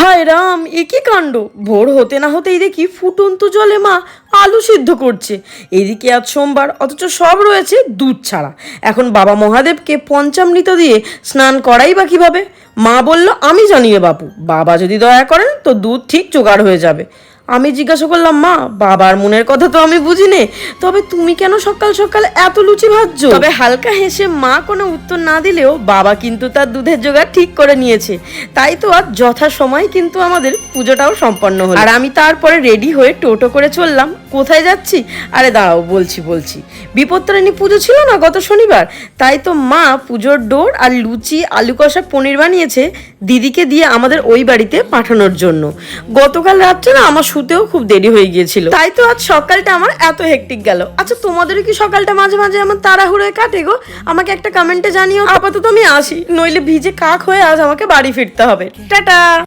হায় রাম, এ কি কাণ্ড! ভোর হতে না হতেই দেখি ফুটন্ত জলে মা আলু সিদ্ধ করছে। এদিকে আজ সোমবার, অথচ সব রয়েছে দুধ ছাড়া। এখন বাবা মহাদেবকে পঞ্চামৃত দিয়ে স্নান করাই বা কিভাবে? মা বলল, আমি জানিয়ে বাপু, বাবা যদি দয়া করেন তো দুধ ঠিক জোগাড় হয়ে যাবে। আমি জিজ্ঞাসা করলাম, মা, বাবার মনের কথা তো আমি বুঝি নে, তবে তুমি কেন সকাল সকাল এত লুচি ভাজছো? তবে হালকা হেসে মা কোনো উত্তর না দিলেও বাবা কিন্তু তার দুধের জোগাড় ঠিক করে নিয়েছে। তাই তো আজ যথা সময় কিন্তু আমাদের পুজোটাও সম্পন্ন হলো। আর আমি তারপরে রেডি হয়ে টোটো করে চললাম। কোথায় যাচ্ছি? আরে দাঁড়াও, বলছি। বিপত্তারিণী পুজো ছিল না গত শনিবার, তাই তো মা পুজোর ডোর আর লুচি, আলু কষা, পনির বানিয়েছে দিদিকে দিয়ে আমাদের ওই বাড়িতে পাঠানোর জন্য। গতকাল রাত্রে না আমার শুতেও খুব দেরি হয়ে গিয়েছিল, তাই তো আজ সকালটা আমার এত হেক্টিক গেল। আচ্ছা, তোমাদেরও কি সকালটা মাঝে মাঝে আমার তাড়াহুড়োয় কাটে গো? আমাকে একটা কমেন্টে জানিও। আপাতত আমি আসি, নইলে ভিজে কাক হয়ে আজ আমাকে বাড়ি ফিরতে হবে। টাটা।